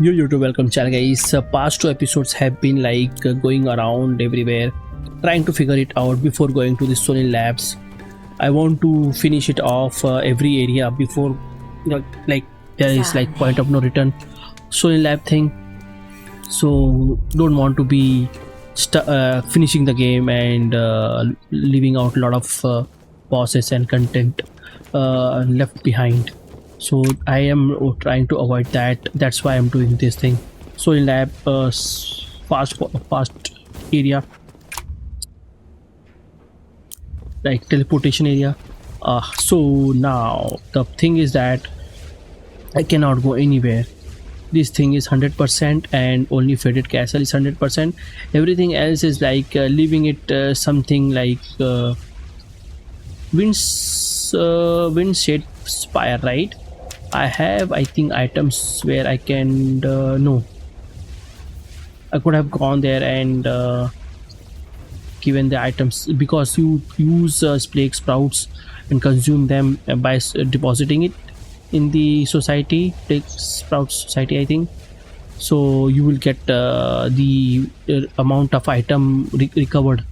Yo YouTube, welcome channel guys. Past two episodes have been like going around everywhere, trying to figure it out before going to the Solin labs. I want to finish it off every area before, like there is like point of no return Solin lab thing. So don't want to be finishing the game and leaving out a lot of bosses and content left behind. So I am trying to avoid that. That's why I'm doing this thing. So in lab fast area, like teleportation area. So now the thing is that I cannot go anywhere. This thing is 100% and only faded castle is 100%. Everything else is like leaving it something like wind shade spire, right? I have, I think, items where I can no, I could have gone there and given the items, because you use plague sprouts and consume them by depositing it in the society, plague sprout society, I think. So you will get the amount of item recovered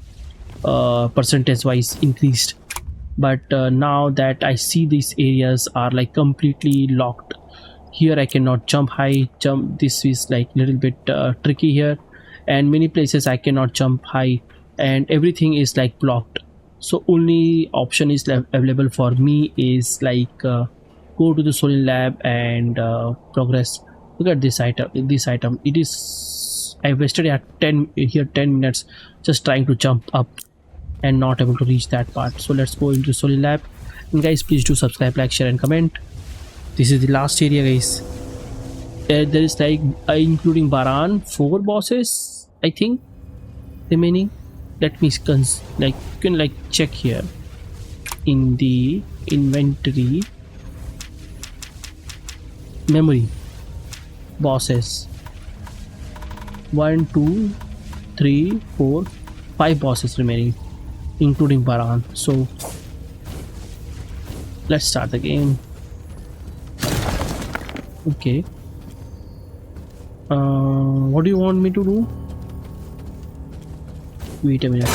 percentage wise increased. But now that I see these areas are like completely locked, here I cannot jump high. This is like little bit tricky here, and many places I cannot jump high, and everything is like blocked. So only option is available for me is like go to the Solin lab and progress. Look at this item. It is, I wasted at 10 minutes just trying to jump up and not able to reach that part. So let's go into Solin lab, and guys, please do subscribe, like, share and comment. This is the last area, guys. There is like including Baran 4 bosses, I think, remaining. Let me like, you can like check here in the inventory memory. Bosses 1 2 3 4 5 bosses remaining, including Baran. So let's start the game. Okay, what do you want me to do? Wait a minute.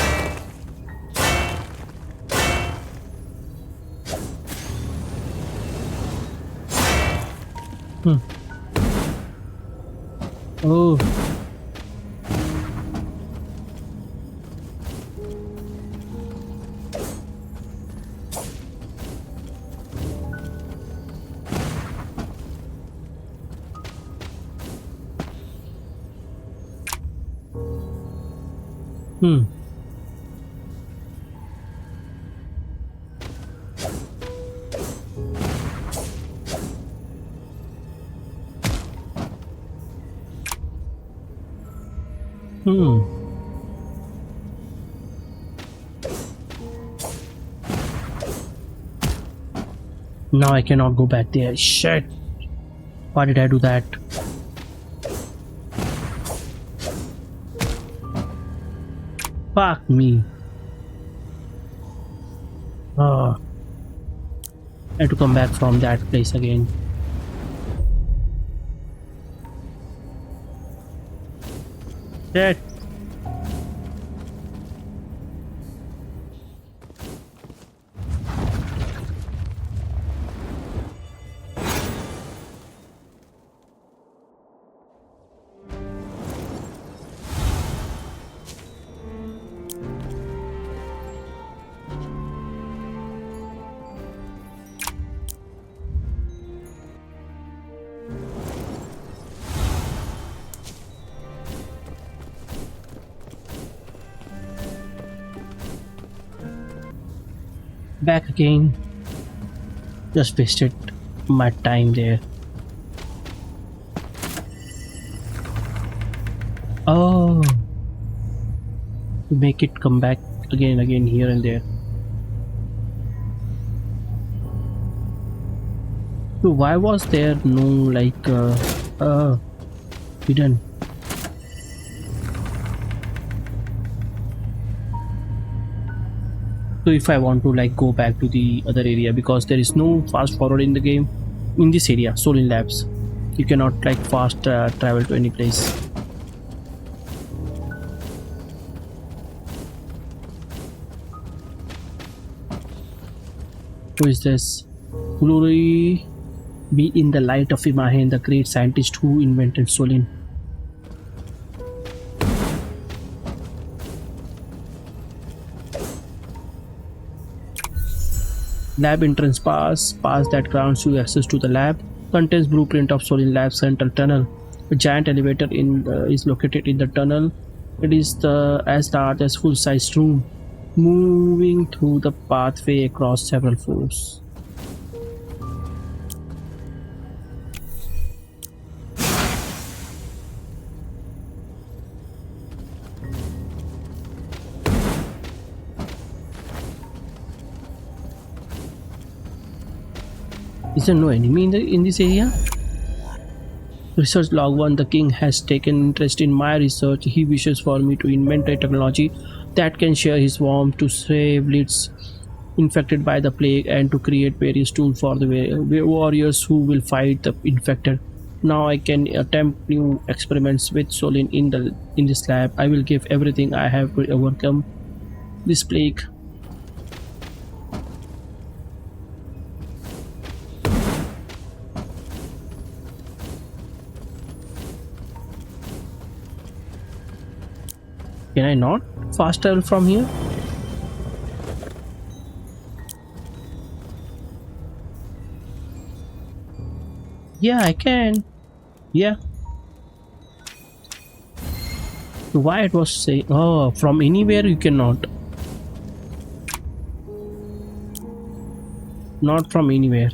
Oh, now I cannot go back there. Shit, why did I do that? Fuck me. I had to come back from that place again. Shit. Back again. Just wasted my time there. Oh, to make it come back again here and there. So why was there no like hidden? So if I want to like go back to the other area, because there is no fast forward in the game in this area, Solin labs, You cannot like fast travel to any place. Who is this? Glory be in the light of Imahen, the great scientist who invented Solin. Lab entrance pass. Pass that grants you access to the lab. Contains blueprint of Solin Lab's central tunnel. A giant elevator is located in the tunnel. It is the as large as full-sized room, moving through the pathway across several floors. Is there no enemy in this area? Research log 1. The king has taken interest in my research. He wishes for me to invent a technology that can share his warmth to save lids infected by the plague and to create various tools for the warriors who will fight the infected. Now I can attempt new experiments with Solin in this lab. I will give everything I have to overcome this plague. Can I not fast travel from here? Yeah, I can. Yeah. Why it was saying, oh, from anywhere you cannot. Not from anywhere.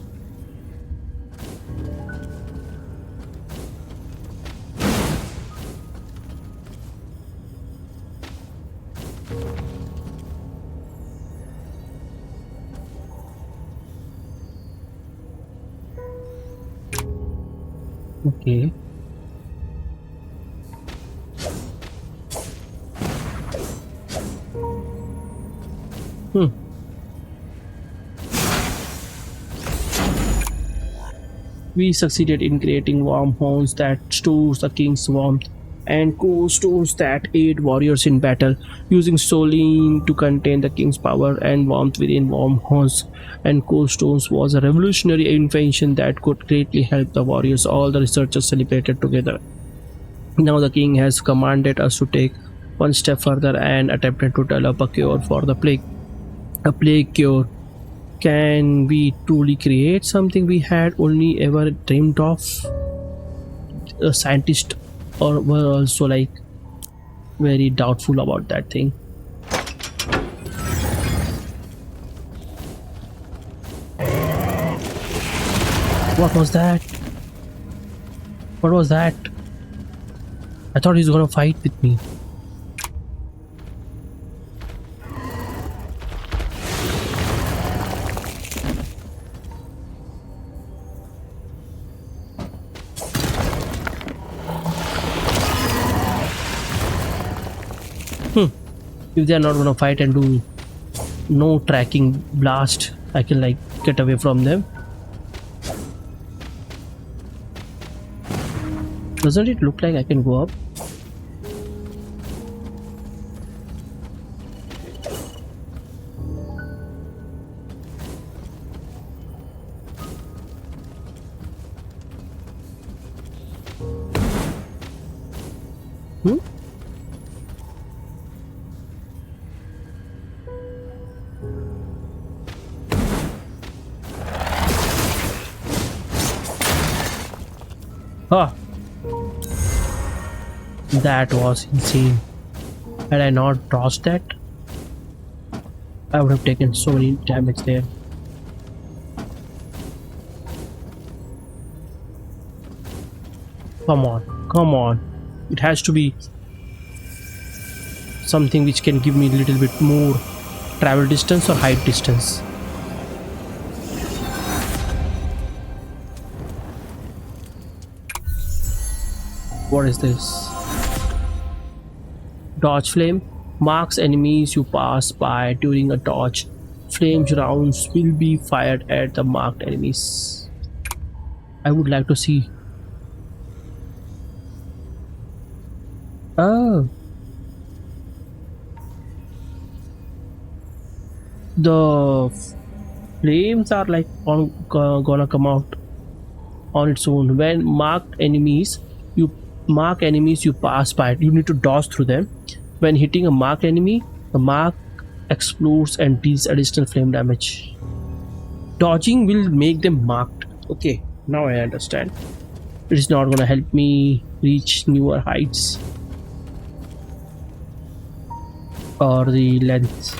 Okay. Hmm. We succeeded in creating wormholes that stores the king's warmth and core stones that aid warriors in battle, using Solin to contain the king's power and warmth within wormholes. And core stones was a revolutionary invention that could greatly help the warriors. All the researchers celebrated together. Now the king has commanded us to take one step further and attempted to develop a cure for the plague. A plague cure. Can we truly create something we had only ever dreamed of? A scientist or were also like very doubtful about that thing. What was that? What was that? I thought he was gonna fight with me. If they are not gonna fight and do no tracking blast, I can like get away from them. Doesn't it look like I can go up? Hmm? Ah, that was insane. Had I not dodged that, I would have taken so many damage there. Come on, come on. It has to be something which can give me a little bit more travel distance or height distance. What is this? Dodge flame marks enemies you pass by during a dodge. Flames rounds will be fired at the marked enemies. I would like to see Oh, the flames are like gonna come out on its own. When you mark enemies, you pass by it. You need to dodge through them. When hitting a marked enemy, the mark explodes and deals additional flame damage. Dodging will make them marked. Okay, now I understand. It is not gonna help me reach newer heights or the length.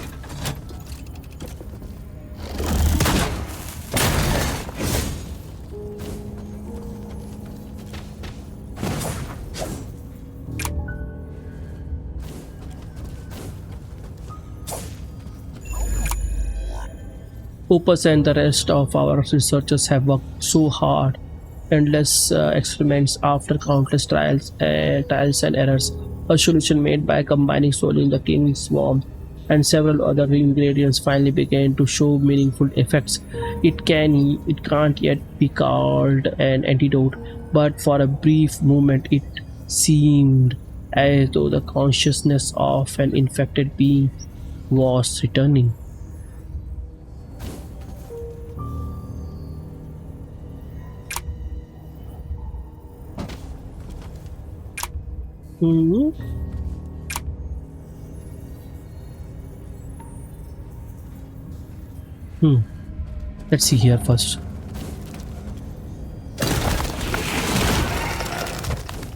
Opus and the rest of our researchers have worked so hard, endless experiments after countless trials and errors. A solution made by combining Solin, the king's warmth, and several other ingredients finally began to show meaningful effects. It can't yet be called an antidote, but for a brief moment it seemed as though the consciousness of an infected being was returning. Hmm. Hmm. Let's see here first.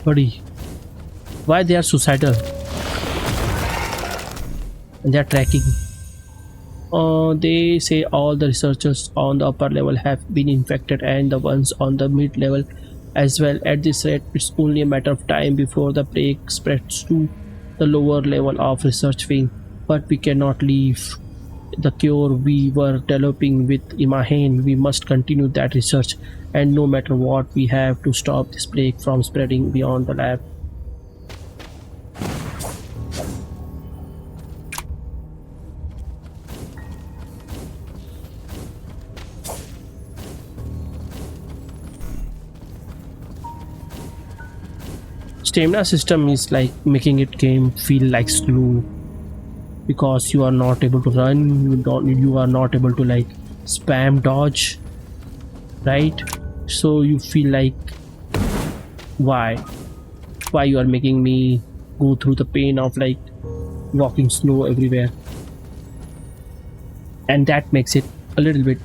Buddy, why they are suicidal and they are tracking? They say all the researchers on the upper level have been infected and the ones on the mid level as well. At this rate, it's only a matter of time before the plague spreads to the lower level of research wing. But we cannot leave the cure we were developing with Imahen. We must continue that research, and no matter what, we have to stop this plague from spreading beyond the lab. Stamina system is like making it game feel like slow because you are not able to run, you are not able to like spam dodge, right? So you feel like why why you are making me go through the pain of like walking slow everywhere, and that makes it a little bit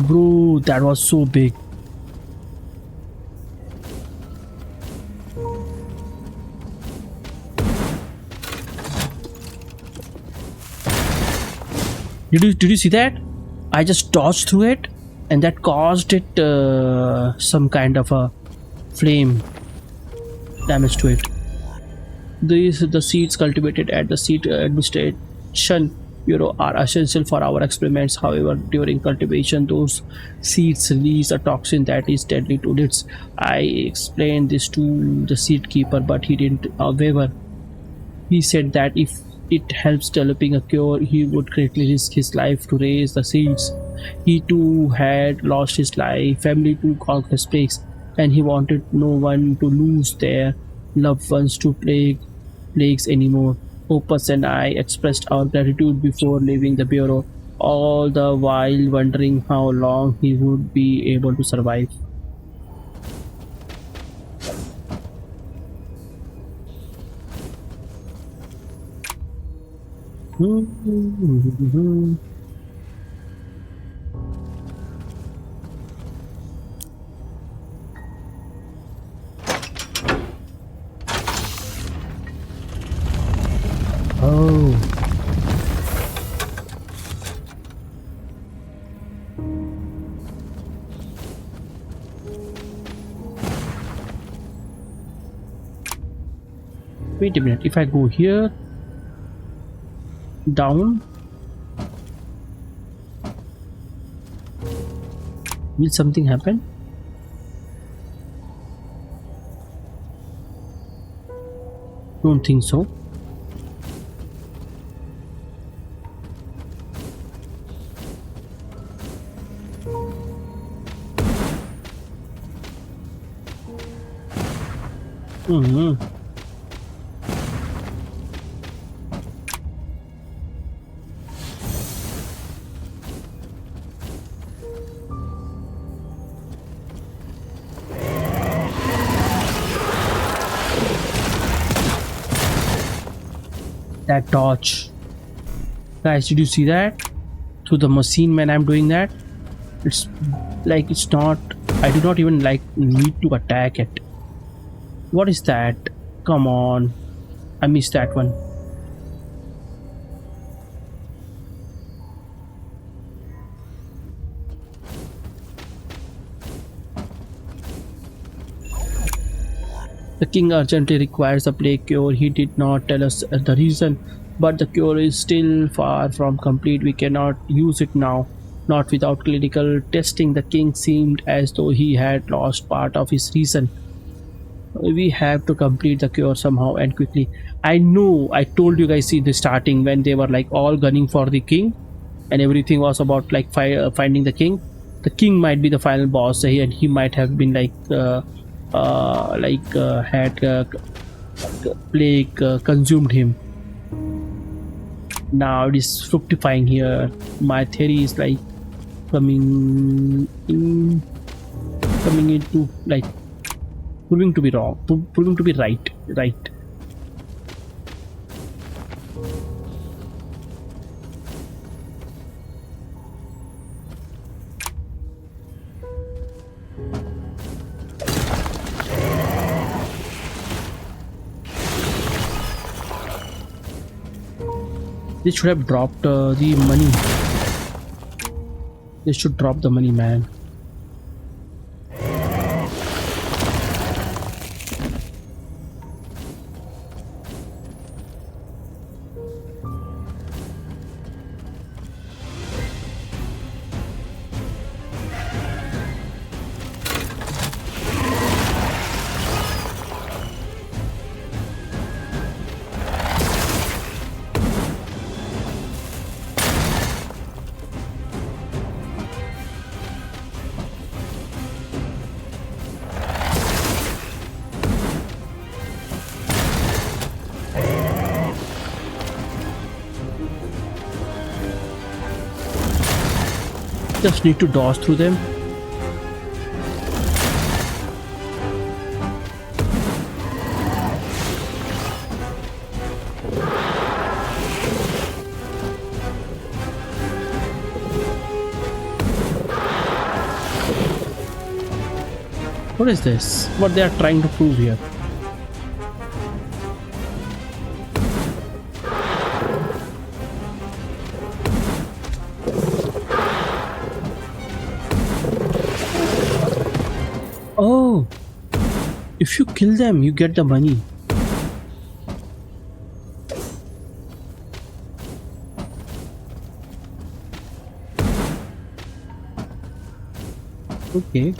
bro, that was so big. Did you see that? I just dodged through it, and that caused it some kind of a flame damage to it. The seeds cultivated at the Seed Administration Bureau are essential for our experiments. However, during cultivation, those seeds release a toxin that is deadly to nits. I explained this to the seed keeper, but he didn't waver. He said that if it helps developing a cure, he would greatly risk his life to raise the seeds. He too had lost his life, family to countless plagues, and he wanted no one to lose their loved ones to plagues anymore. Opus and I expressed our gratitude before leaving the bureau, all the while wondering how long he would be able to survive. Oh, wait a minute. If I go here, down, will something happen? Don't think so. Mhm. That dodge. Guys, did you see that? Through the machine when I'm doing that? It's like it's not. I do not even like need to attack it. What is that? Come on. I missed that one. The king urgently requires a plague cure. He did not tell us the reason, but the cure is still far from complete. We cannot use it now. Not without clinical testing. The king seemed as though he had lost part of his reason. We have to complete the cure somehow and quickly. I know I told you guys in the starting when they were like all gunning for the king and everything was about like finding the king. The king might be the final boss, and he might have been had plague consumed him. Now it is fructifying here. My theory is like coming in, coming into like proving to be wrong, proving to be right. Right. They should have dropped the money. They should drop the money, man. Just need to dodge through them. What is this? What they are trying to prove here? Oh, if you kill them, you get the money. Okay.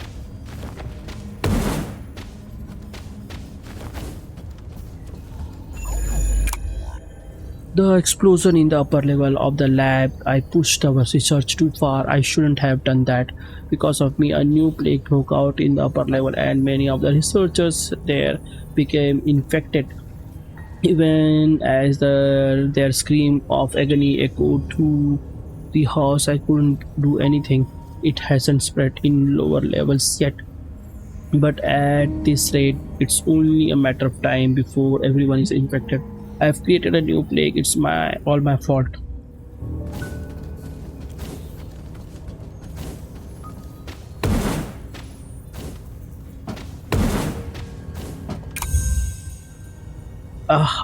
The explosion in the upper level of the lab. I pushed our research too far. I shouldn't have done that. Because of me, a new plague broke out in the upper level, and many of the researchers there became infected. Even as their scream of agony echoed through the house, I couldn't do anything. It hasn't spread in lower levels yet. But at this rate, it's only a matter of time before everyone is infected. I've created a new plague. It's my all my fault.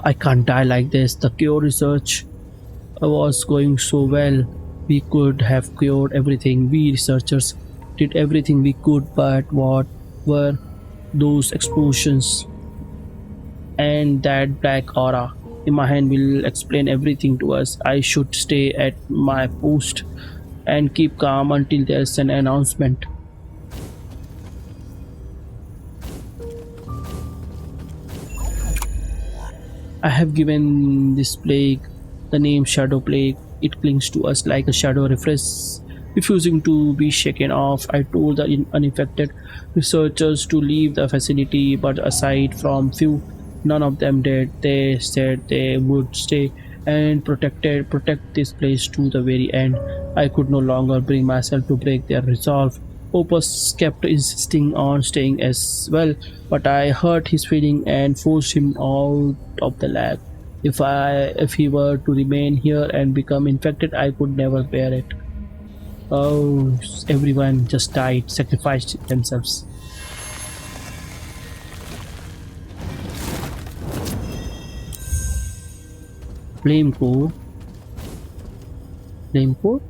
I can't die like this. The cure research was going so well. We could have cured everything. We researchers did everything we could, but what were those explosions and that black aura? Imahen will explain everything to us. I should stay at my post and keep calm until there's an announcement. I have given this plague the name Shadow Plague. It clings to us like a shadow, Refusing to be shaken off, I told the unaffected researchers to leave the facility, but aside from few, none of them did. They said they would stay and protect this place to the very end. I could no longer bring myself to break their resolve. Opus kept insisting on staying as well, but I hurt his feeling and forced him out of the lab. If he were to remain here and become infected, I could never bear it. Oh, everyone just died, sacrificed themselves. Flame core. Flame core?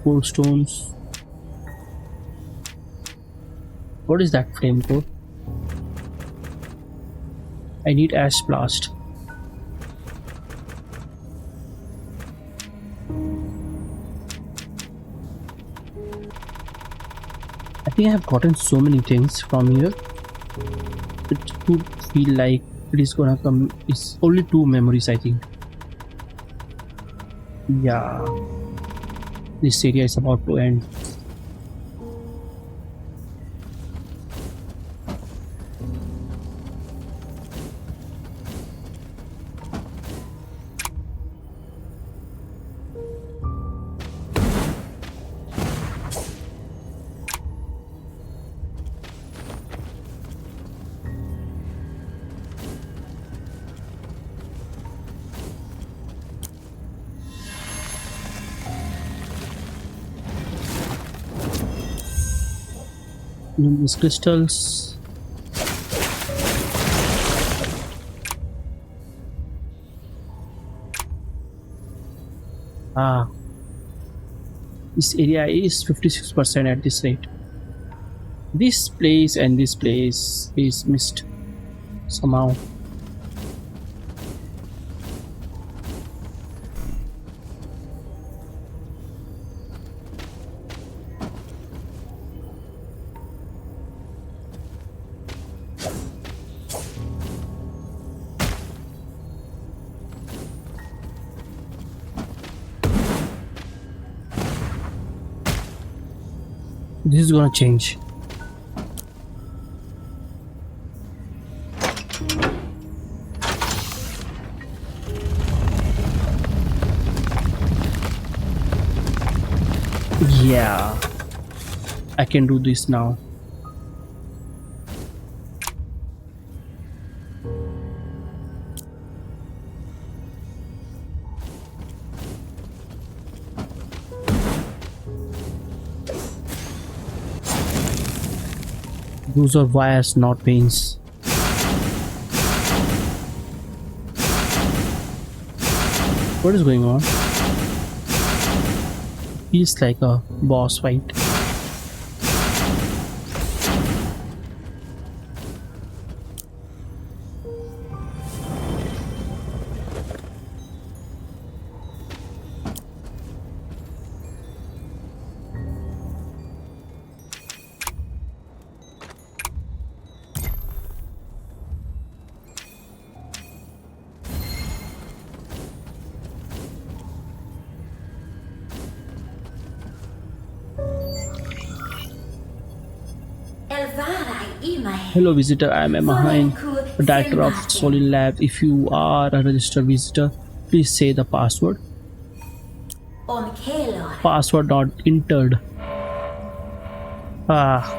Core stones. What is that flame core? I need ash blast. I think I have gotten so many things from here. It could feel like it is gonna come. It's only 2 memories, I think. Yeah, this area is about to end. These crystals. Ah, this area is 56% at this rate. This place and this place is missed somehow. This is gonna change. Yeah, I can do this now. Those are wires, not veins. What is going on? Feels like a boss fight. Hello visitor, I am Imahen, the director of Solin Lab. If you are a registered visitor, please say the password. Password not entered. Ah.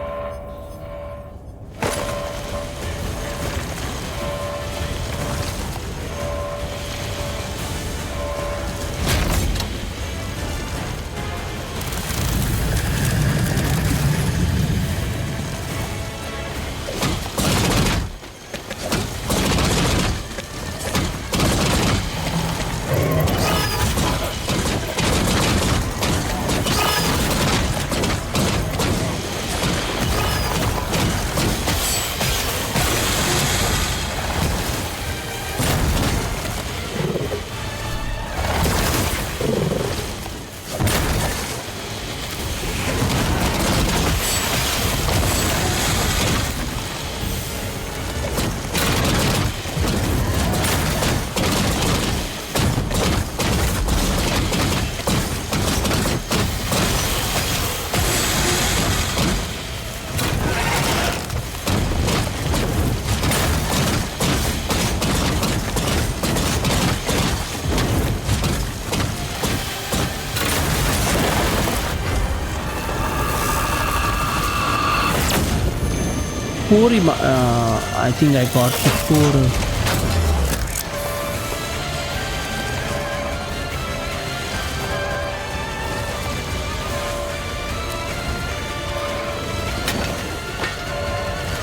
I think I got before.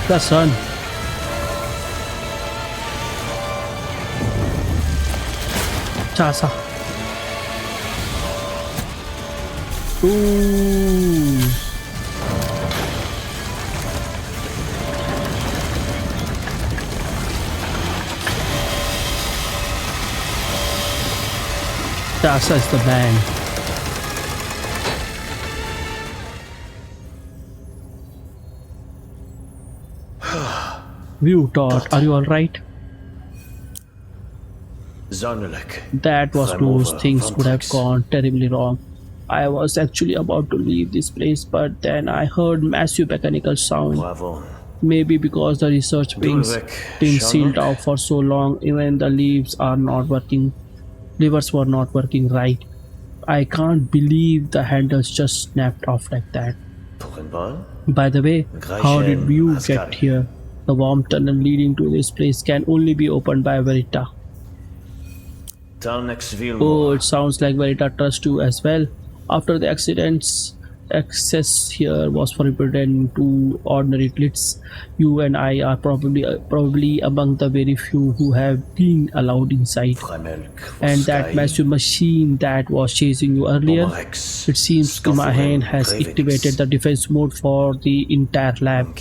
The sun. Chasa. Ooh. Chasa is the band. View Todd, are you alright? That was close. Things could have gone terribly wrong. I was actually about to leave this place, but then I heard massive mechanical sound. Maybe because the research wings been sealed off for so long, even the levers were not working right. I can't believe the handles just snapped off like that. By the way, how did you get here? The warm tunnel leading to this place can only be opened by Verita. Oh, it sounds like Verita trusts you as well. After the accidents, access here was forbidden to ordinary glitz. You and I are probably among the very few who have been allowed inside. And that massive machine that was chasing you earlier, it seems Imahen has activated the defense mode for the entire lab.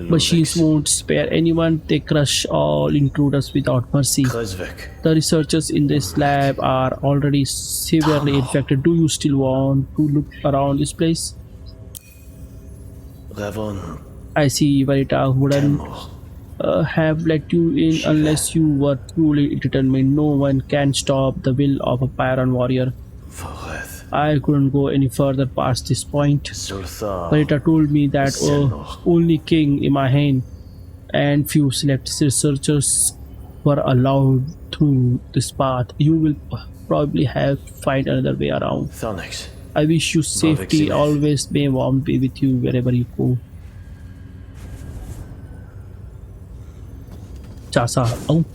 Machines won't spare anyone, they crush all intruders without mercy. The researchers in this lab are already severely infected. Do you still want to look around this place? I see. Verita wouldn't have let you in unless you were truly determined. No one can stop the will of a Pyron warrior. I couldn't go any further past this point. Verita told me that only King Imahen and few select researchers were allowed through this path. You will probably have to find another way around. I wish you safety. Always may warm be with you wherever you go. Chasa out.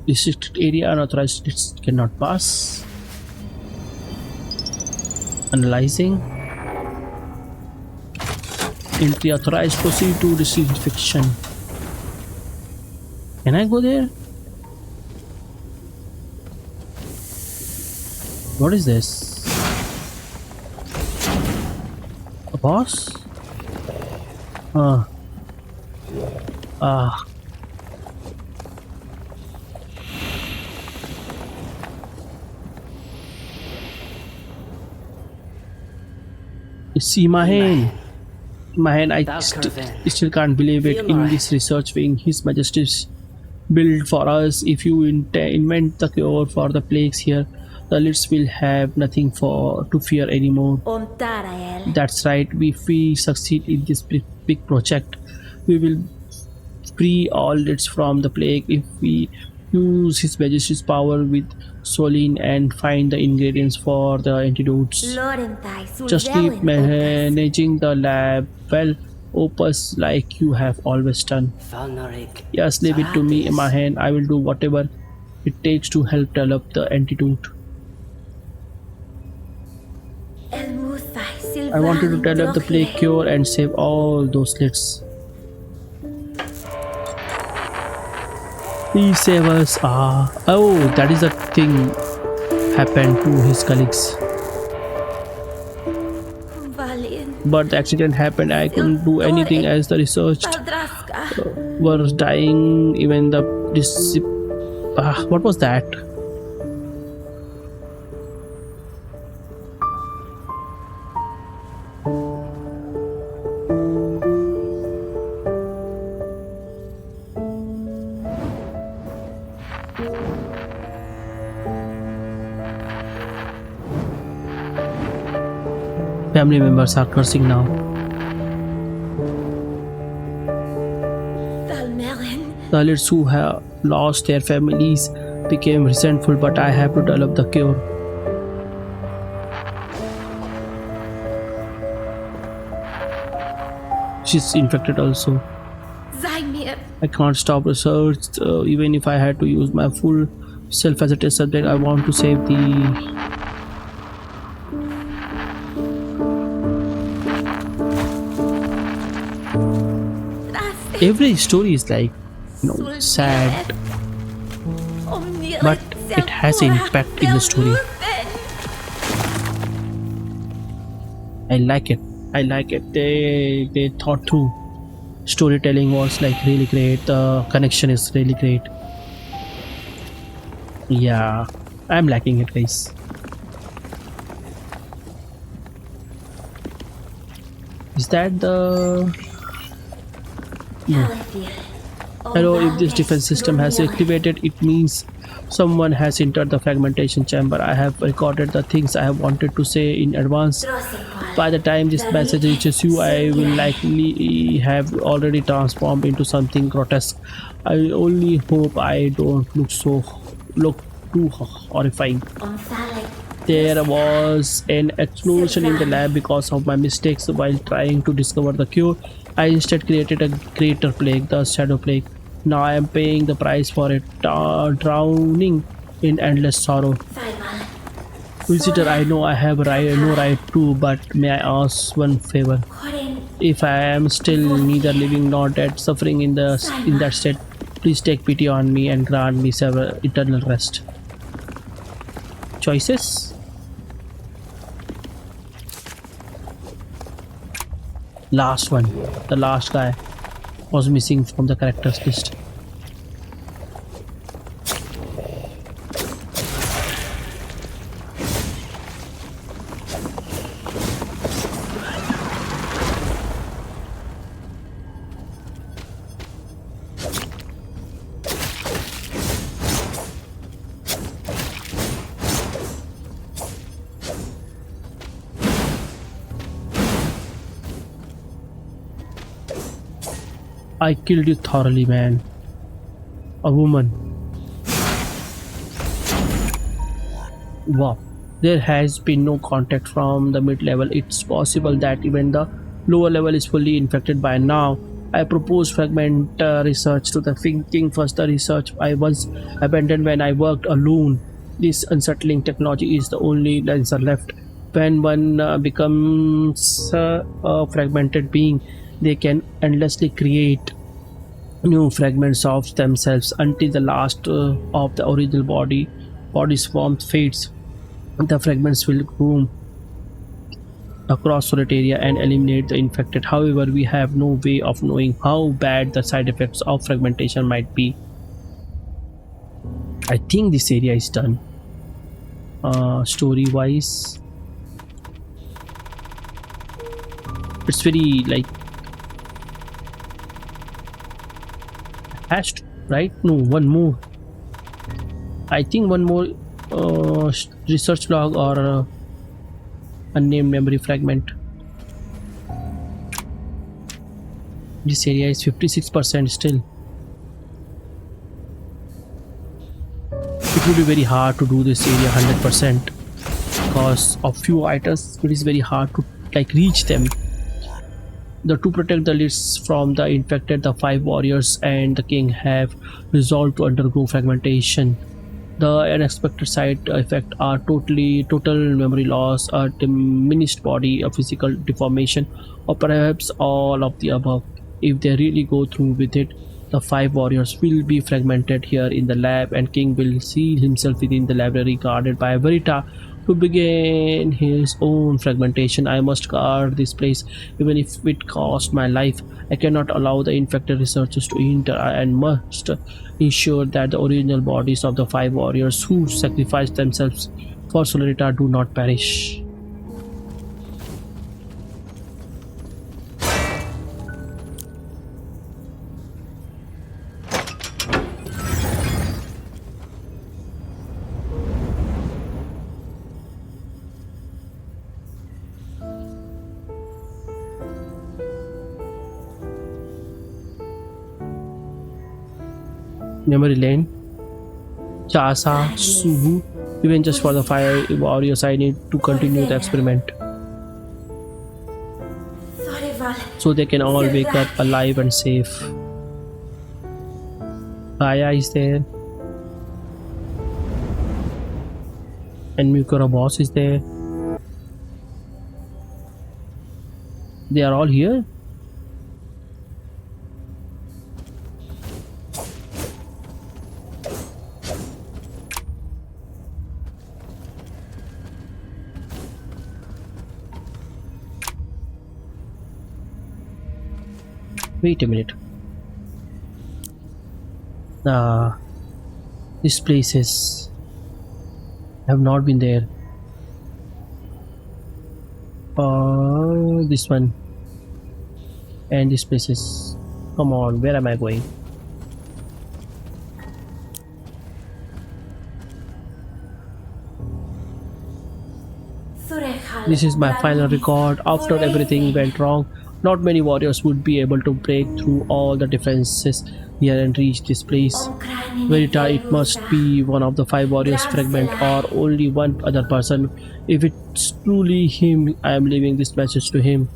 Restricted area, unauthorized hits cannot pass. Analyzing. Entry authorized. Proceed to disinfection. Can I go there? What is this? A boss? It's Imahen. Imahen, I still can't believe it. In this research wing, His Majesty's built for us. If you invent the cure for the plagues here, the Lids will have nothing to fear anymore. That's right. If we succeed in this big project, we will free all Lids from the plague. If we use His Majesty's power with Solin and find the ingredients for the antidotes. Just keep managing the lab well, Opus, like you have always done. Yes, leave it to me, Imahen. I will do whatever it takes to help develop the antidote. I wanted to develop the plague cure and save all those Lids. Please save us. Oh, that is the thing happened to his colleagues. But the accident happened. I couldn't do anything as the research were dying. Even the what was that? Family members are cursing now. The Lids who have lost their families, became resentful, but I have to develop the cure. She's infected also. Sei mir. I can't stop research, even if I had to use my full self as a test subject. I want to save the. Das Every story is like, sad, um but ihre it has impact in the story. I like it. I like it. They thought through. Storytelling was like really great. The connection is really great. Yeah, I'm liking it, guys. Is that the no? Hello, if this defense system has activated, it means someone has entered the fragmentation chamber. I have recorded the things I have wanted to say in advance. By the time this message reaches you, I will likely have already transformed into something grotesque. I only hope I don't look too horrifying. There was an explosion in the lab because of my mistakes while trying to discover the cure. I instead created a greater plague, the Shadow Plague. Now I am paying the price for it, drowning in endless sorrow. Visitor, I know I have no right to, but may I ask one favor? If I am still neither living nor dead, suffering in that state, please take pity on me and grant me several eternal rest. Choices? Last one. The last guy was missing from the characters list. I killed you thoroughly, man. A woman. Wow. There has been no contact from the mid-level. It's possible that even the lower level is fully infected by now. I propose fragment research to the thinking first the research I once abandoned when I worked alone. This unsettling technology is the only answer left. When one becomes a fragmented being, they can endlessly create new fragments of themselves until the last of the original body's warmth fades. The fragments will roam across Solateria and eliminate the infected. However, we have no way of knowing how bad the side effects of fragmentation might be. I think this area is done. Story wise, it's very like hashed, right? No, one more. I think one more research log or unnamed memory fragment. This area is 56% still. It would be very hard to do this area 100% because of few items. It is very hard to like reach them. To protect the lists from the infected, the 5 warriors and the king have resolved to undergo fragmentation. The unexpected side effects are total memory loss, a diminished body, a physical deformation, or perhaps all of the above. If they really go through with it, the 5 warriors will be fragmented here in the lab, and King will seal himself within the library guarded by Verita to begin his own fragmentation. I must guard this place, even if it cost my life. I cannot allow the infected researchers to enter and must ensure that the original bodies of the 5 warriors who sacrificed themselves for Solarita do not perish. Memory lane. Chasa, Subu. Even just for the 5 warriors, I need to continue the experiment. Thorival. So they can all wake up alive and safe. Kaya is there. And Mukura boss is there. They are all here. Wait a minute. This place is. I have not been there. This one. And this place is. Come on, where am I going? This is my final record. After everything went wrong, not many warriors would be able to break through all the defenses here and reach this place. Verita, it must be one of the 5 warriors fragment or only one other person. If it's truly him, I am leaving this message to him.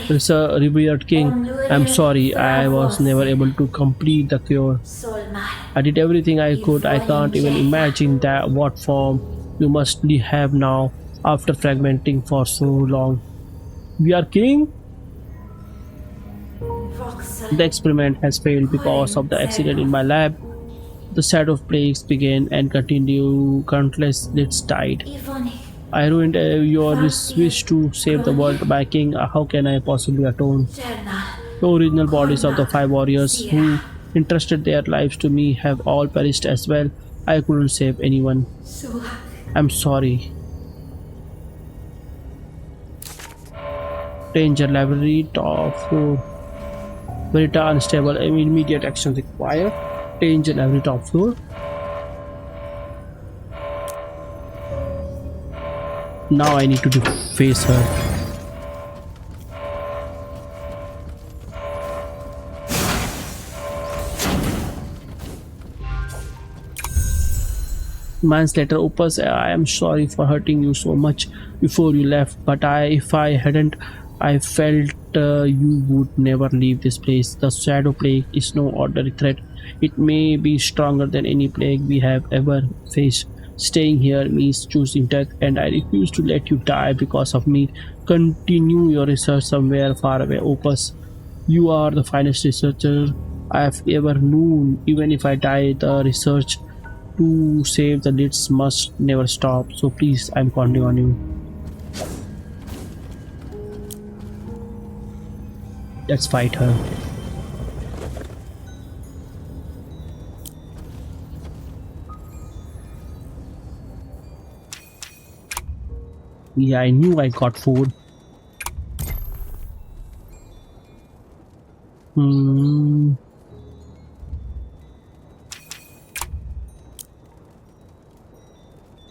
It's a revered king. I'm sorry, I was never able to complete the cure. I did everything I could. I can't even imagine that what form you must have now after fragmenting for so long. We are king? The experiment has failed because of the accident in my lab. The shadow plagues began and continue. Countless lids died. I ruined your wish to save the world by king. How can I possibly atone? The original bodies of the 5 warriors who entrusted their lives to me have all perished as well. I couldn't save anyone. I'm sorry. Danger library top floor. Verita unstable. Immediate action required. Danger library top floor. Now I need to face her. Manslaughter Opus, I am sorry for hurting you so much before you left, but if I hadn't, I felt you would never leave this place. The Shadow Plague is no ordinary threat. It may be stronger than any plague we have ever faced. Staying here means choosing death, and I refuse to let you die because of me. Continue your research somewhere far away, Opus. You are the finest researcher I have ever known. Even if I die, the research to save the lids must never stop. So please, I'm counting on you. Let's fight her. Yeah, I knew I got food.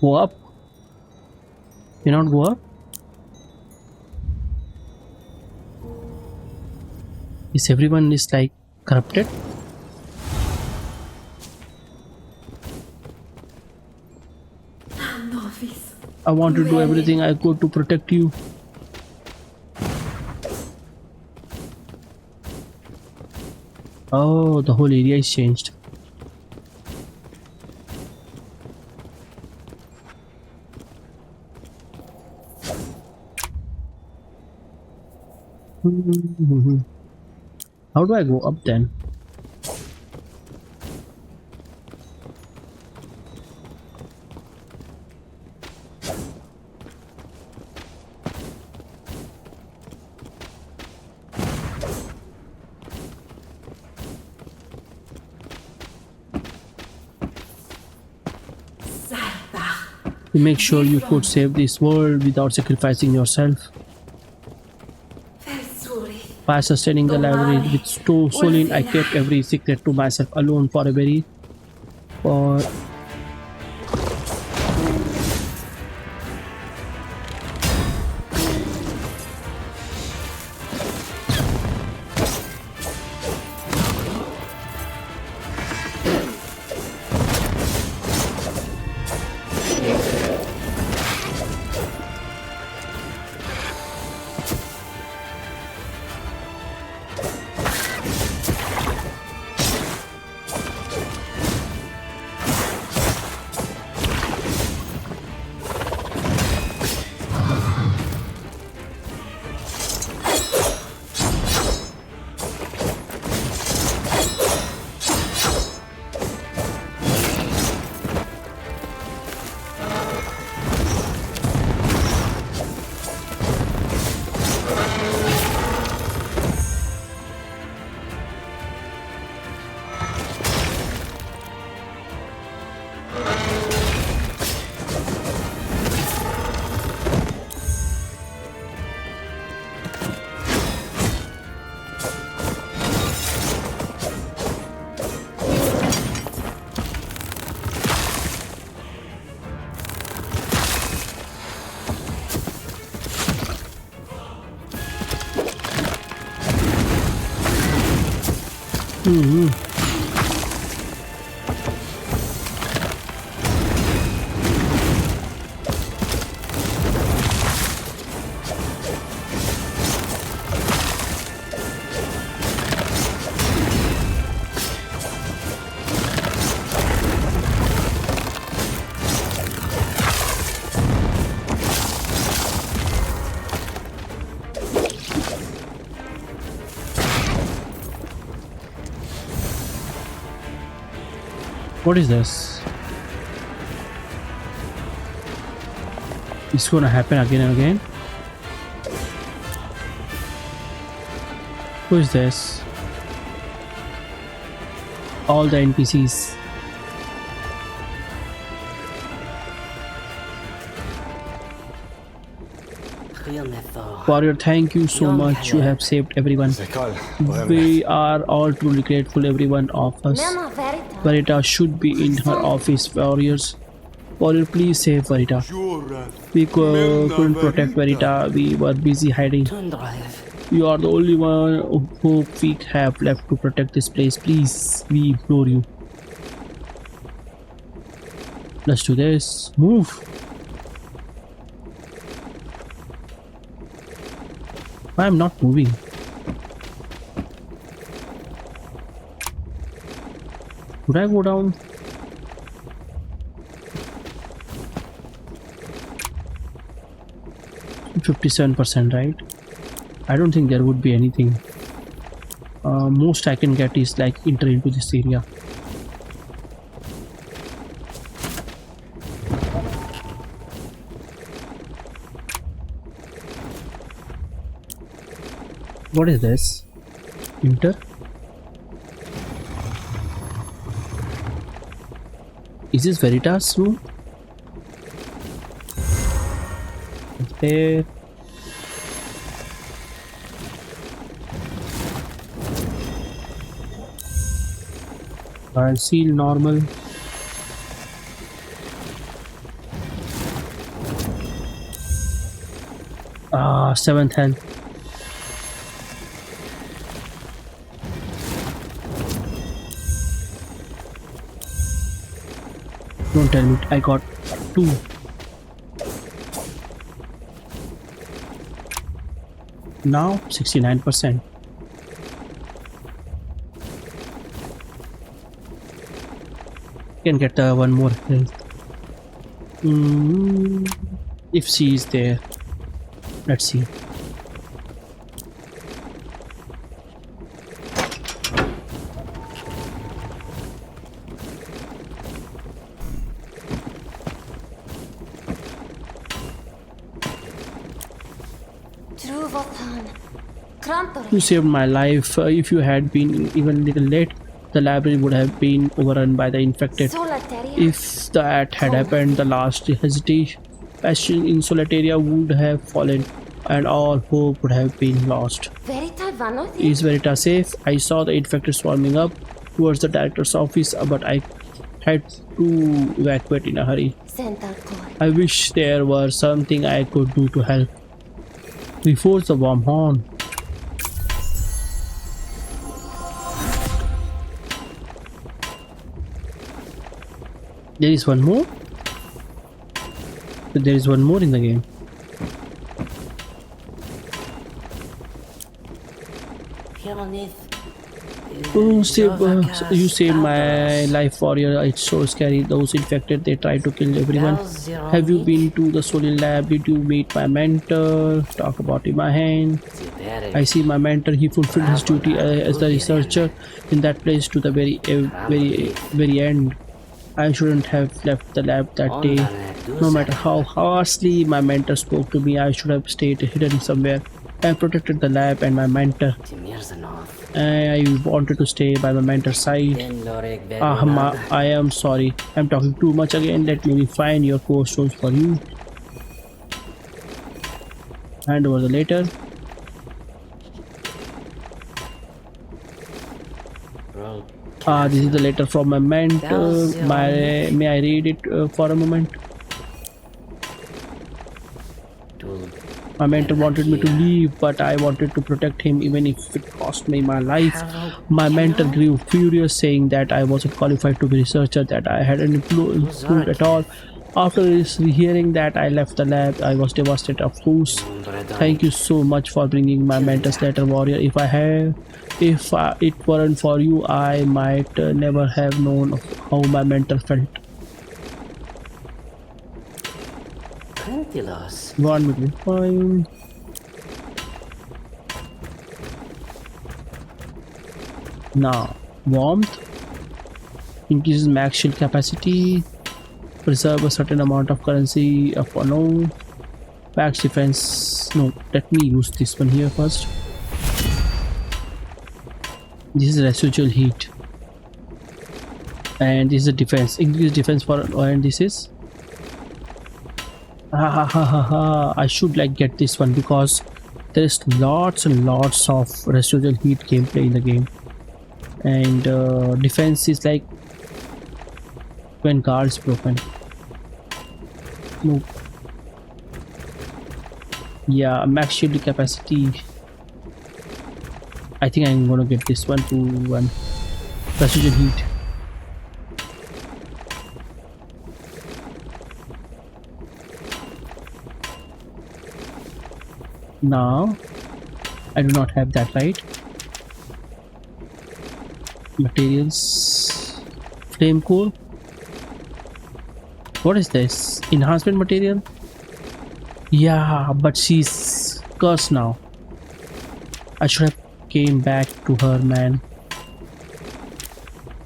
Go up. Cannot go up. Is everyone is like corrupted? I want to do everything I could to protect you. Oh, the whole area is changed. How do I go up then? To make sure you could save this world without sacrificing yourself. By sustaining the library with Solin, I kept every secret to myself alone for a very Hmm. What is this? It's gonna happen again and again. Who is this? All the NPCs. Warrior, thank you so much. You have saved everyone. We are all truly grateful, every one of us. Mama Verita. Verita should be in her office. Warriors, Warrior, please save Verita. We couldn't protect Verita. We were busy hiding. You are the only one who we have left to protect this place. Please, we implore you. Let's do this. Move. I am not moving. Should I go down? %57%, right? I don't think there would be anything. Most I can get is like enter into this area. What is this? Enter? Is this Verita's room? There. I'll seal normal. Ah, 7th health. Don't tell me I got 2. Now 69%. Can get one more health. If she is there, let's see. You saved my life. If you had been even a little late, the library would have been overrun by the infected. Solateria. If that had happened, the last hesitation Ashen in Solateria would have fallen, and all hope would have been lost. Verita Vanothi. Is Verita safe? I saw the infected swarming up towards the director's office, but I had to evacuate in a hurry. I wish there were something I could do to help. Reinforce the warm horn. There is one more? There is one more in the game. Oh, you saved my life, warrior. It's so scary. Those infected, they try to kill everyone. Have you been to the Solin lab? Did you meet my mentor? Talk about Imahen. I see my mentor. He fulfilled his duty as the researcher in that place to the very end. I shouldn't have left the lab that day. No matter how harshly my mentor spoke to me, I should have stayed hidden somewhere and protected the lab and my mentor. I wanted to stay by my mentor's side. I am sorry. I'm talking too much again. Let me find your core stones for you. Hand over the letter. This is the letter from my mentor. May I read it for a moment? My mentor wanted me to leave, but I wanted to protect him even if it cost me my life. My mentor grew furious, saying that I wasn't qualified to be a researcher, that I hadn't improved at all. After hearing that, I left the lab. I was devastated, of course. Thank you so much for bringing my mentor's letter, warrior. If it weren't for you, I might never have known how my mentor felt. Want me to be fine. Now, warmth increases max shield capacity, preserve a certain amount of currency of no max defense. No, let me use this one here first. This is residual heat, and this is a defense, increased defense for, and this is I should like get this one because there's lots and lots of residual heat gameplay in the game, and defense is like when guard is broken. No. Yeah, max shield capacity. I think I'm gonna get this one to one residual heat. Now I do not have that, right? Materials, flame core. What is this? Enhancement material? Yeah, but she's cursed now. I should have came back to her, man.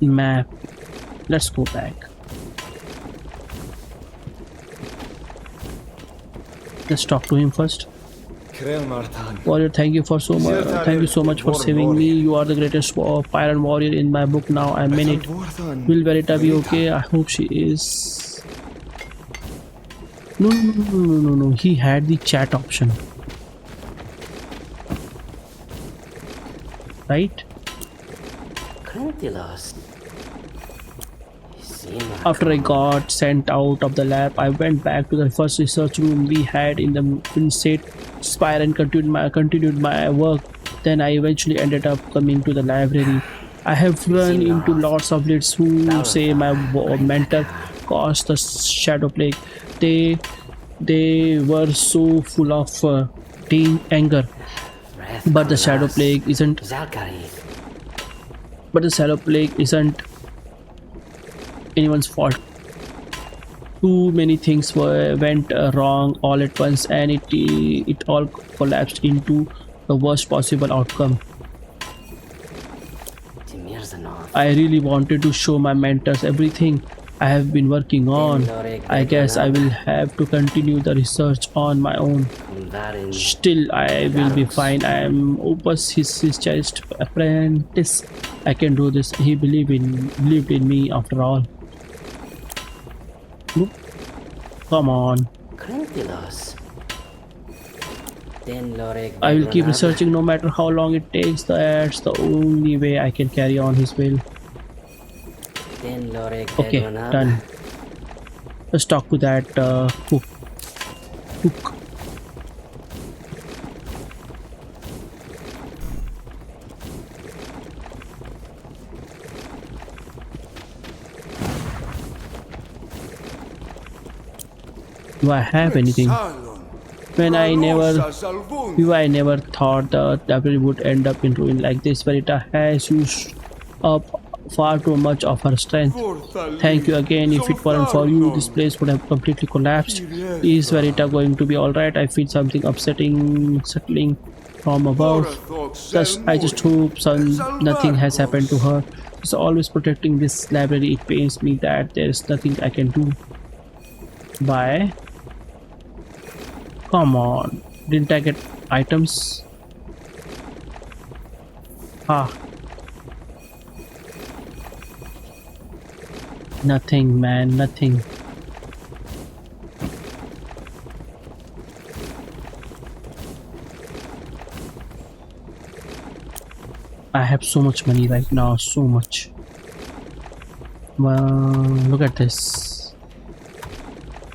Map. Let's go back. Let's talk to him first. Warrior, thank you for so much. Thank you so much for saving me. You are the greatest pirate warrior in my book. Now I mean it. Will Verita be okay? I hope she is. No. He had the chat option, right? After I got sent out of the lab, I went back to the first research room we had in the state spire and continued my work. Then I eventually ended up coming to the library. I have run into lots of leads who say my mentor caused the shadow plague. They were so full of anger, but the shadow plague isn't. But the shadow plague isn't anyone's fault. Too many things went wrong all at once, and it all collapsed into the worst possible outcome. I really wanted to show my mentors everything I have been working on. I guess I will have to continue the research on my own. Still, I will be fine. I am Opus, his chest apprentice. I can do this. He believed in me after all. Nope. Come on. I will keep researching no matter how long it takes. That's the only way I can carry on his will. Okay, done. Let's talk to that cook. Do I have anything? I never thought the library would end up in ruin like this. Verita has used up far too much of her strength. Thank you again. If it weren't for you, this place would have completely collapsed. Is Verita going to be alright? I feel something settling from above. I just hope nothing has happened to her. She's always protecting this library. It pains me that there's nothing I can do. Bye. Come on. Didn't I get items? Nothing, man, nothing. I have so much money right now, so much. Well, look at this.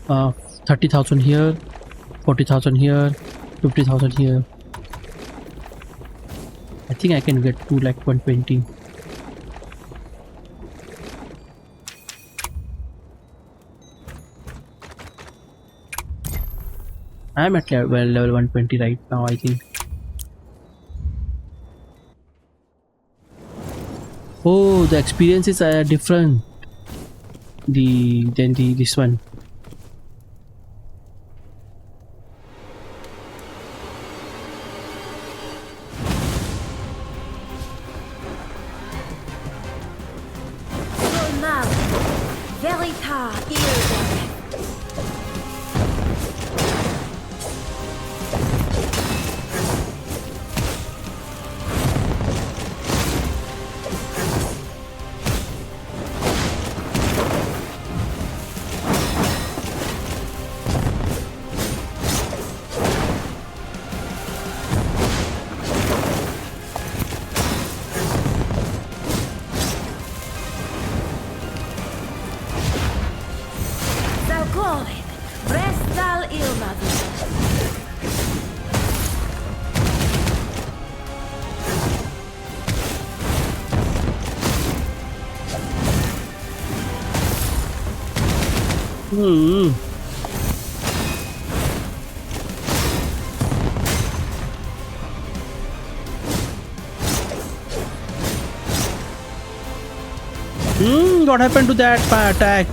30,000 here, 40,000 here, 50,000 here. I think I can get to like 120. I'm at level 120 right now, I think. Oh, the experiences are different than this one. Solin. Verita. Imahen. Solin. Restal Ilmavi. Hmm. What happened to that attack?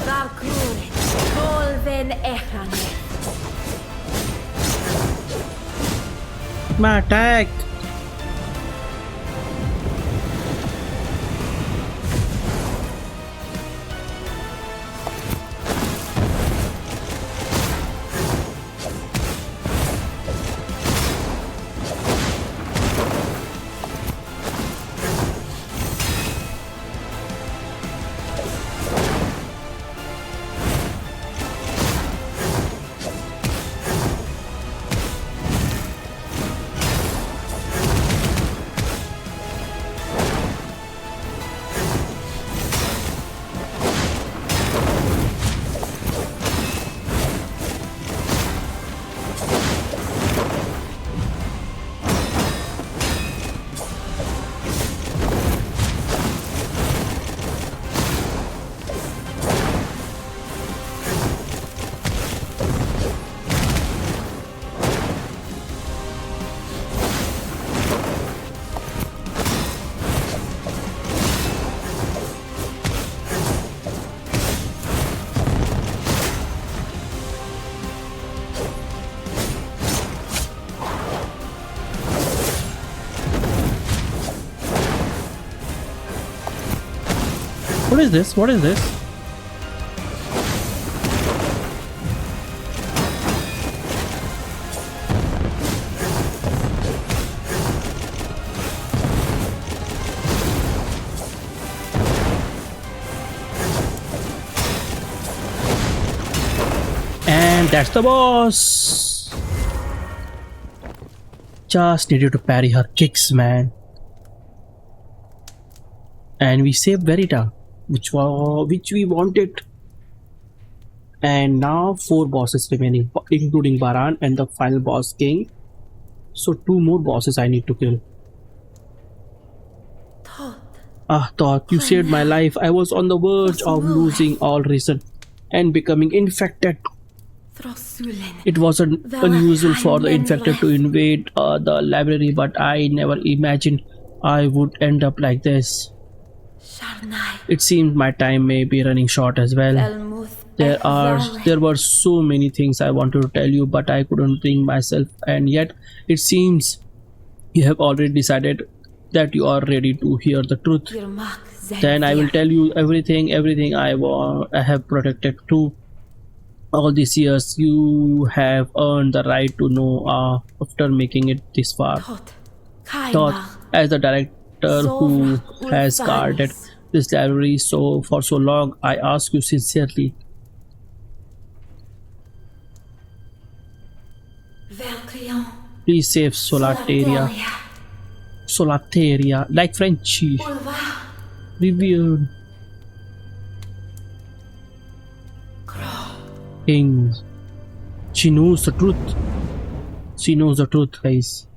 Valkyrie. Golven Echane. My attack. What is this? What is this? And that's the boss. Just needed to parry her kicks, man. And we saved Verita, which we wanted. And now 4 bosses remaining, including Baran and the final boss king. So 2 more bosses I need to kill. Thought, you saved my life. I was on the verge of losing all reason and becoming infected. It wasn't unusual for the infected to invade the library, but I never imagined I would end up like this. It seems my time may be running short as well. There were so many things I wanted to tell you, but I couldn't bring myself, and yet it seems you have already decided that you are ready to hear the truth. Then I will tell you everything I have protected too. All these years you have earned the right to know after making it this far. Thought, as the director who has guarded this library for so long, I ask you sincerely. Please save Solateria. Solateria, like Frenchy. Revered King She knows the truth. She knows the truth, guys.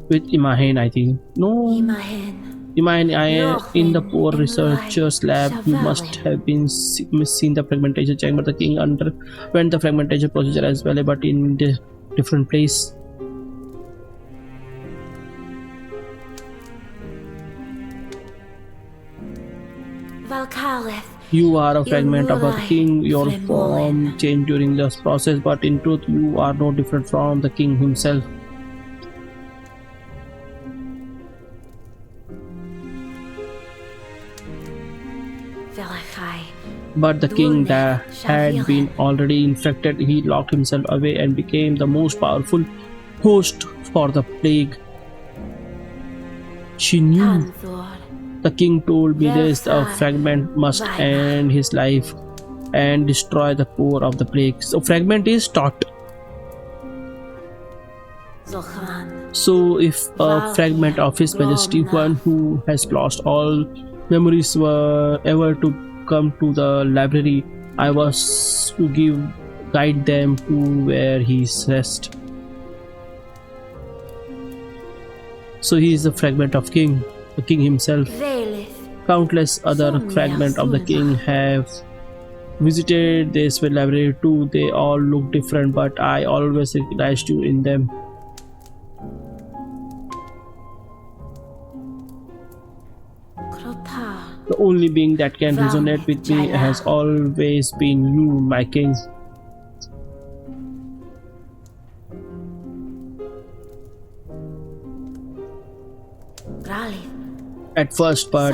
With Imahen, I think. No. Imahen. Imahen, in the Rochen poor and researcher's lab, you must Shavalin. have been seen the fragmentation chamber. The king underwent the fragmentation procedure as well, but in the different place. Valkaleth. You are a fragment of a Ilmurai king. Your Flemolin. form changed during this process, but in truth, you are no different from the king himself. Velachai. But the king Dulme. that had been Shavilin. already infected, he locked himself away and became the most powerful host for the plague. She knew. Tanthor. The king told me this: a Versa. fragment must Weimar. end his life and destroy the core of the plague. So fragment is taught. Zolchan. So if a Valkyr. fragment of His Majesty, Gromna. one who has lost all memories, were ever to come to the library, I was to guide them to where he rests. So he is the fragment of king, the king himself. Velith. Countless other Sumia fragments of the Sulma. king have visited this library too. They all look different, but I always recognized you in them. Krota. The only being that can resonate with me has always been you, my king. Gralith. At first, but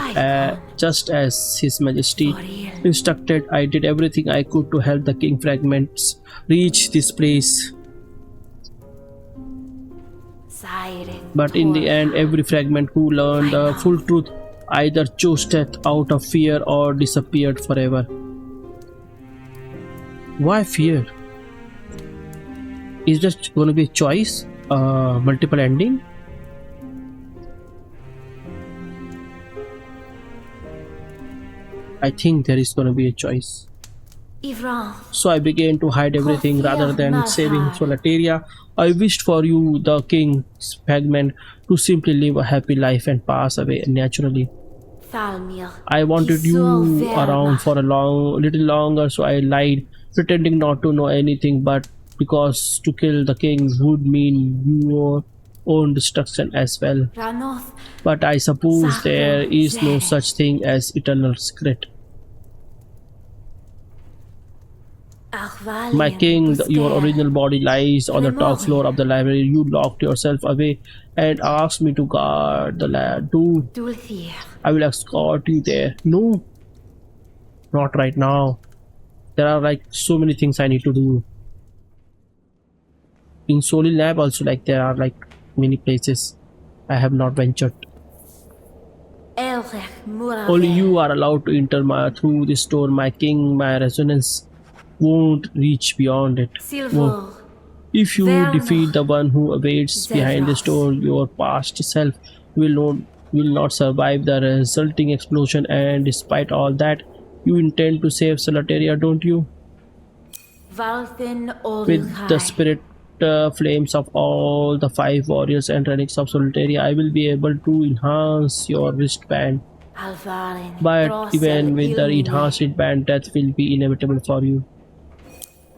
just as His Majesty Oriel. instructed, I did everything I could to help the king fragments reach this place. Zaire. But in the end, every fragment who learned the full truth either chose death out of fear or disappeared forever. Why fear? Is there going to be a choice? Multiple ending? I think there is going to be a choice. Ivran. So I began to hide everything rather than saving Solateria. I wished for you, the king's fragment, to simply live a happy life and pass away naturally. Thalmir. I wanted you around for a little longer, so I lied, pretending not to know anything, but because to kill the king would mean your own destruction as well. Ranoth. But I suppose there is no such thing as eternal secret. Arvalien. My king, your original body lies on the top floor of the library. You locked yourself away and asked me to guard the lab. Dude, Dulthir. I will escort you there. No, not right now. There are like so many things I need to do. In Solin lab also, like there are like many places I have not ventured. Elrech Muravel. Only you are allowed to enter through this door. My king, my resonance won't reach beyond it. Silvor. If you Verno. defeat the one who awaits behind this door, your past self will not survive the resulting explosion. And despite all that, you intend to save Solateria, don't you? Valthin With the Olhai. spirit flames of all the 5 warriors and relics of Solateria, I will be able to enhance your wristband. Alvarin. But even with the enhanced wristband, death will be inevitable for you.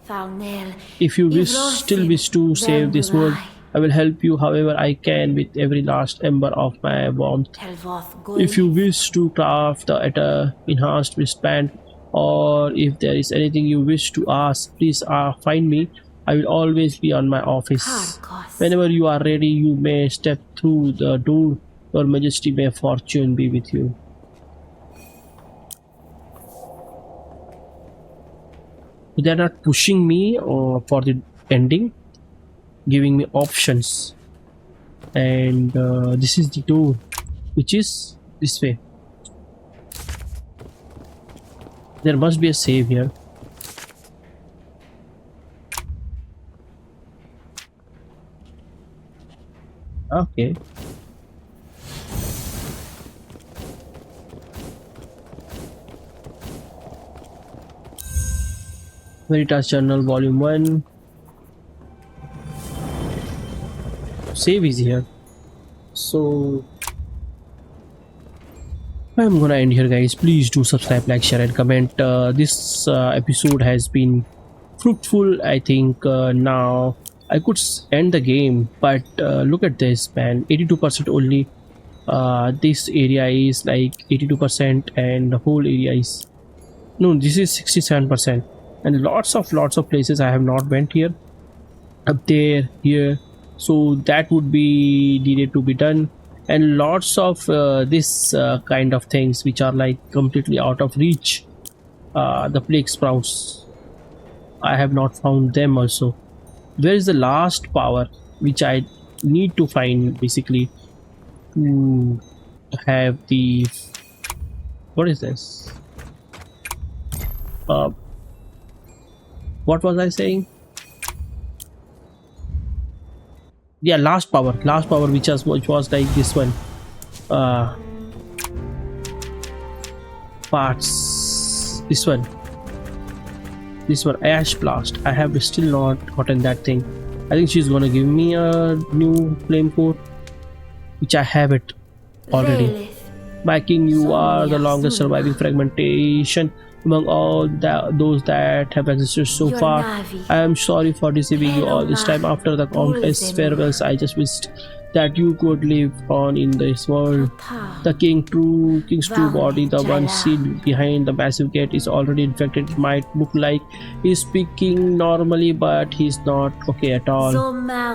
Thalnel. If you still wish to save this world, I will help you however I can with every last ember of my warmth. Telvoth If you wish to craft the enhanced wristband, or if there is anything you wish to ask, please find me. I will always be on my office. Harkos. Whenever you are ready, you may step through the door. Your Majesty, may fortune be with you. They are not pushing me for the ending, giving me options. And this is the door, which is this way. There must be a save here. Okay. Verita's Journal Volume 1. Save is here. So I'm gonna end here, guys. Please do subscribe, like, share, and comment. This episode has been fruitful. I think now I could end the game, but look at this, man. 82% only. This area is like 82%, and the whole area is no. This is 67%, and lots of places I have not went here, up there, here. So that would be needed to be done, and lots of this kind of things which are like completely out of reach. The plague sprouts, I have not found them also. Where is the last power which I need to find basically to have the, what is this? Uh, what was I saying? Yeah, last power, which was like this one. Uh, Parts. This one, Ash Blast. I have still not gotten that thing. I think she's gonna give me a new flame core, which I have it already. Velith. My king, you are the longest surviving fragmentation among all those that have existed so Your far. Navi. I am sorry for deceiving you all this time. After the countless farewells, I just wished that you could live on in this world. The king's true body, the one sealed behind the massive gate, is already infected. It might look like he's speaking normally, but he's not okay at all.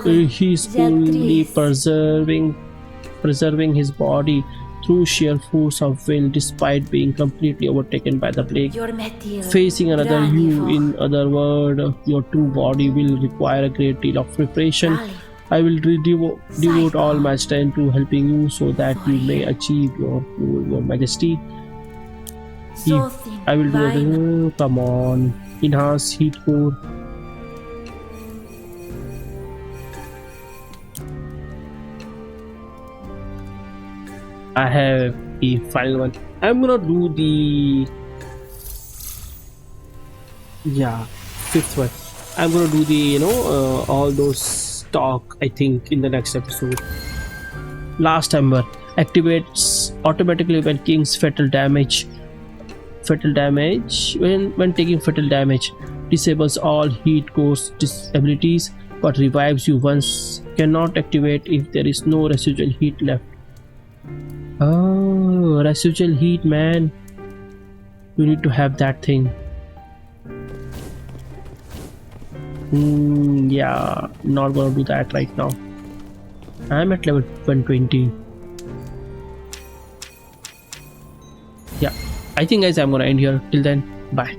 He's only preserving his body through sheer force of will, despite being completely overtaken by the plague. Facing another you, in other words, your true body will require a great deal of preparation. I will devote all my strength to helping you so that you may achieve your majesty. I will do it. Come on, enhance heat core. I have the final one. I'm gonna do the fifth one. I'm gonna do the all those talk, I think, in the next episode. Last Ember activates automatically when king's fatal damage. When taking fatal damage, disables all heat course abilities but revives you once. Cannot activate if there is no residual heat left. Oh, residual heat, man. You need to have that thing. Yeah, not gonna do that right now. I'm at level 120. Yeah, I think, guys, I'm gonna end here. Till then, bye.